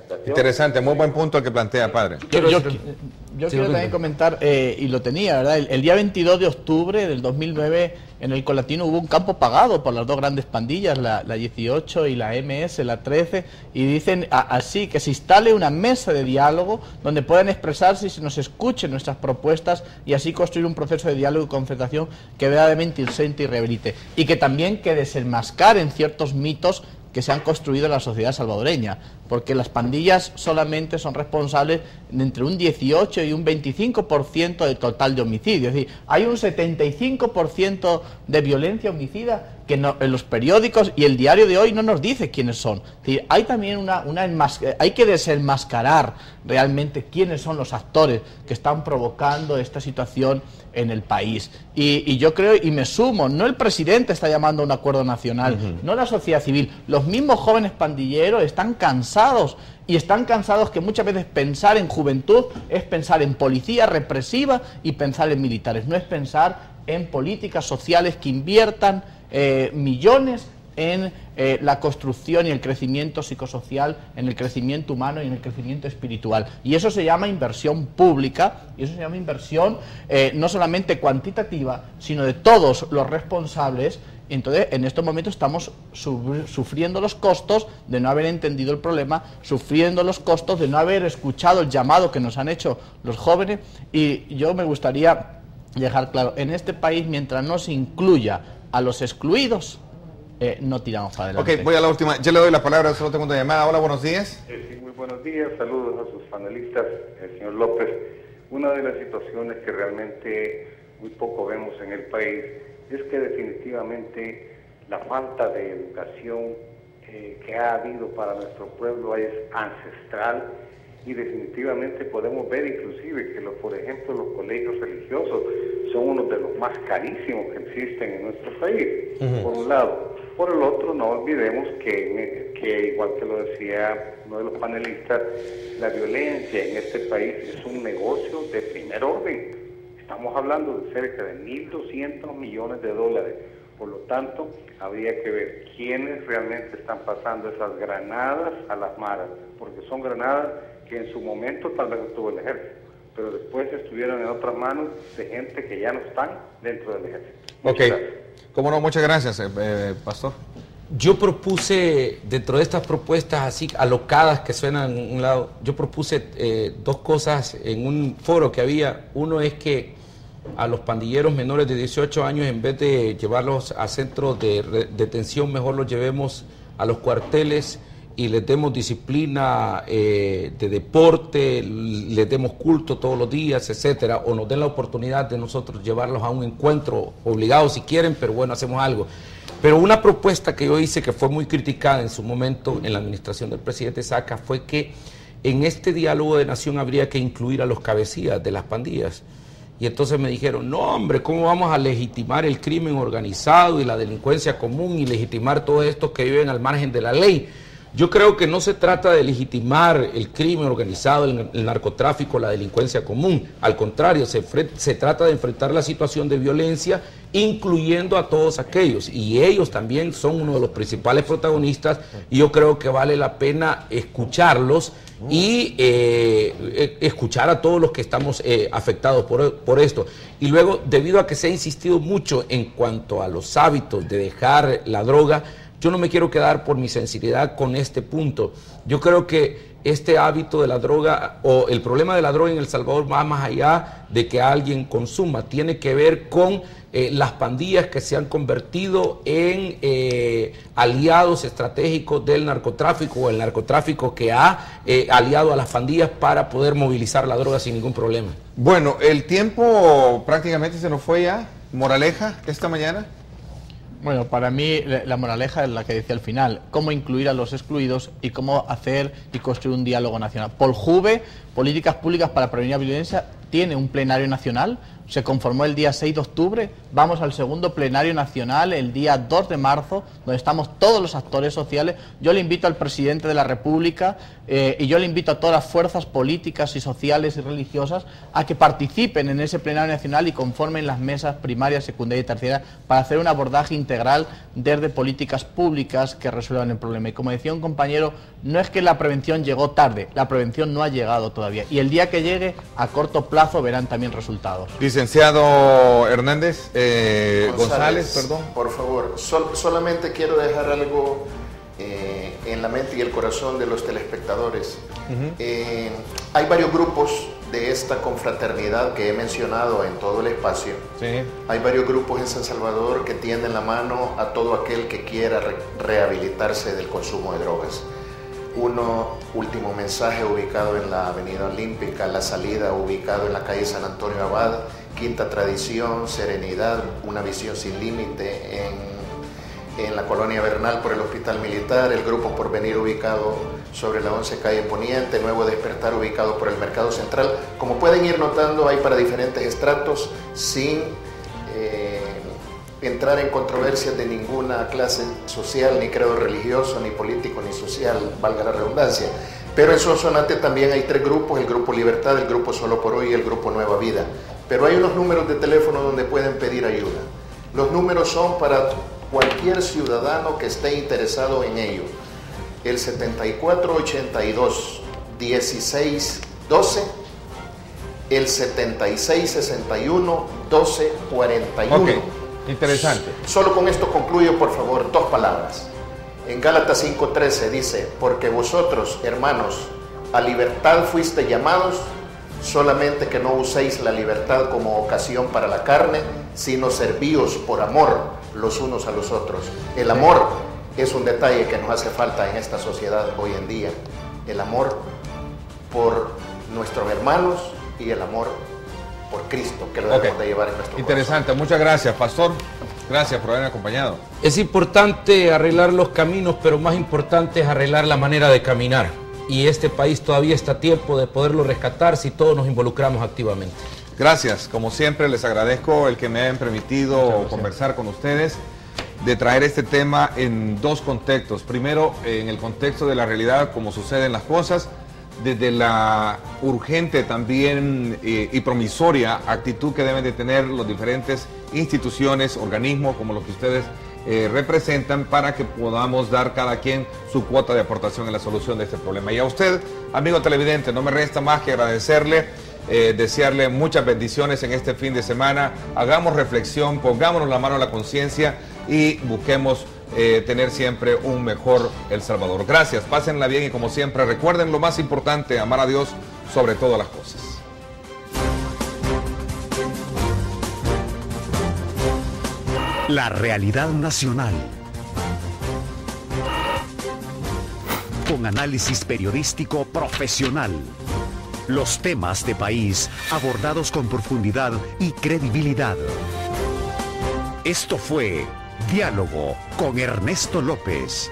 manifestación. Interesante, muy buen punto el que plantea, padre. Yo quiero también comentar, y lo tenía, ¿verdad? El día 22 de octubre del 2009 en el Colatino hubo un campo pagado por las dos grandes pandillas, la 18 y la MS, la 13, y dicen así, que se instale una mesa de diálogo donde puedan expresarse y se nos escuchen nuestras propuestas y así construir un proceso de diálogo y concertación que verdaderamente siente y rehabilite. Y que también que desenmascaren ciertos mitos que se han construido en la sociedad salvadoreña, porque las pandillas solamente son responsables de entre un 18 y un 25% del total de homicidios. Es decir, hay un 75% de violencia homicida que no, en los periódicos y el diario de hoy no nos dice quiénes son. Es decir, hay también hay que desenmascarar realmente quiénes son los actores que están provocando esta situación en el país. Y yo creo, y me sumo, no el presidente está llamando a un acuerdo nacional, no la sociedad civil, los mismos jóvenes pandilleros están cansados, y están cansados que muchas veces pensar en juventud es pensar en policía represiva y pensar en militares, no es pensar en políticas sociales que inviertan millones en la construcción y el crecimiento psicosocial, en el crecimiento humano y en el crecimiento espiritual. Y eso se llama inversión pública, y eso se llama inversión no solamente cuantitativa, sino de todos los responsables. Entonces, en estos momentos estamos sufriendo los costos de no haber entendido el problema, sufriendo los costos de no haber escuchado el llamado que nos han hecho los jóvenes, y yo me gustaría dejar claro, en este país, mientras no se incluya a los excluidos, no tiramos para adelante. Ok, voy a la última. Yo le doy la palabra, solo tengo una llamada. Hola, buenos días. Sí, muy buenos días. Saludos a sus panelistas, señor López. Una de las situaciones que realmente muy poco vemos en el país es que definitivamente la falta de educación que ha habido para nuestro pueblo es ancestral, y definitivamente podemos ver inclusive que, por ejemplo, los colegios religiosos son uno de los más carísimos que existen en nuestro país, por un lado. Por el otro, no olvidemos que, igual que lo decía uno de los panelistas, la violencia en este país es un negocio de primer orden. Estamos hablando de cerca de 1.200 millones de dólares. Por lo tanto, habría que ver quiénes realmente están pasando esas granadas a las maras, porque son granadas que en su momento tal vez estuvo el ejército, pero después estuvieron en otras manos de gente que ya no están dentro del ejército. Muchas gracias. Cómo no, muchas gracias, Pastor. Yo propuse, dentro de estas propuestas así alocadas que suenan en un lado, yo propuse dos cosas en un foro que había. Uno es que a los pandilleros menores de 18 años, en vez de llevarlos a centros de detención, mejor los llevemos a los cuarteles y les demos disciplina de deporte, les demos culto todos los días, etcétera, o nos den la oportunidad de nosotros llevarlos a un encuentro obligado si quieren, pero bueno, hacemos algo. Pero una propuesta que yo hice, que fue muy criticada en su momento en la administración del presidente Saca, fue que en este diálogo de nación habría que incluir a los cabecillas de las pandillas. Y entonces me dijeron, no hombre, ¿cómo vamos a legitimar el crimen organizado y la delincuencia común y legitimar todos estos que viven al margen de la ley? Yo creo que no se trata de legitimar el crimen organizado, el narcotráfico, la delincuencia común. Al contrario, se trata de enfrentar la situación de violencia, incluyendo a todos aquellos. Y ellos también son uno de los principales protagonistas, y yo creo que vale la pena escucharlos y escuchar a todos los que estamos afectados por esto. Y luego, debido a que se ha insistido mucho en cuanto a los hábitos de dejar la droga, yo no me quiero quedar por mi sensibilidad con este punto. Yo creo que este hábito de la droga, o el problema de la droga en El Salvador, va más allá de que alguien consuma. Tiene que ver con las pandillas que se han convertido en aliados estratégicos del narcotráfico, o el narcotráfico que ha aliado a las pandillas para poder movilizar la droga sin ningún problema. Bueno, el tiempo prácticamente se nos fue ya. Moraleja esta mañana. Bueno, para mí la moraleja es la que decía al final, cómo incluir a los excluidos y cómo hacer y construir un diálogo nacional. Poljuve, Políticas Públicas para Prevenir la Violencia, tiene un plenario nacional se conformó el día 6 de octubre, vamos al segundo plenario nacional el día 2 de marzo, donde estamos todos los actores sociales. Yo le invito al presidente de la República y yo le invito a todas las fuerzas políticas y sociales y religiosas a que participen en ese plenario nacional y conformen las mesas primarias, secundarias y terciarias para hacer un abordaje integral desde políticas públicas que resuelvan el problema. Y como decía un compañero, no es que la prevención llegó tarde, la prevención no ha llegado todavía. Y el día que llegue, a corto plazo, verán también resultados. Licenciado Hernández, González, perdón. Por favor, solamente quiero dejar algo en la mente y el corazón de los telespectadores. Hay varios grupos de esta confraternidad que he mencionado en todo el espacio. Sí. Hay varios grupos en San Salvador que tienden la mano a todo aquel que quiera rehabilitarse del consumo de drogas. Último mensaje ubicado en la Avenida Olímpica, la salida ubicado en la calle San Antonio Abad, Quinta Tradición, Serenidad, Una Visión Sin Límite en la Colonia Bernal por el Hospital Militar, el Grupo Porvenir ubicado sobre la 11 calle Poniente, Nuevo Despertar ubicado por el Mercado Central. Como pueden ir notando, hay para diferentes estratos sin entrar en controversias de ninguna clase social, ni credo religioso, ni político, ni social, valga la redundancia. Pero en Sonsonate también hay 3 grupos, el Grupo Libertad, el Grupo Solo por Hoy y el Grupo Nueva Vida. Pero hay unos números de teléfono donde pueden pedir ayuda. Los números son para cualquier ciudadano que esté interesado en ello. El 7482-1612, el 7661-1241. Ok, interesante. Solo con esto concluyo, por favor, 2 palabras. En Gálatas 5:13 dice, porque vosotros, hermanos, a libertad fuiste llamados, solamente que no uséis la libertad como ocasión para la carne, sino servíos por amor los unos a los otros. El amor es un detalle que nos hace falta en esta sociedad hoy en día. El amor por nuestros hermanos y el amor por Cristo, que lo debemos de llevar en nuestro corazón. Interesante, muchas gracias, Pastor. Gracias por haberme acompañado. Es importante arreglar los caminos, pero más importante es arreglar la manera de caminar. Y este país todavía está a tiempo de poderlo rescatar si todos nos involucramos activamente. Gracias, como siempre les agradezco el que me hayan permitido conversar con ustedes, de traer este tema en 2 contextos. Primero, en el contexto de la realidad, como suceden las cosas, desde la urgente también y promisoria actitud que deben de tener las diferentes instituciones, organismos como los que ustedes representan, para que podamos dar cada quien su cuota de aportación en la solución de este problema. Y a usted, amigo televidente, no me resta más que agradecerle, desearle muchas bendiciones en este fin de semana. Hagamos reflexión, pongámonos la mano a la conciencia y busquemos tener siempre un mejor El Salvador. Gracias, pásenla bien y como siempre recuerden lo más importante, amar a Dios sobre todas las cosas. La realidad nacional. Con análisis periodístico profesional. Los temas de país abordados con profundidad y credibilidad. Esto fue Diálogo con Ernesto López.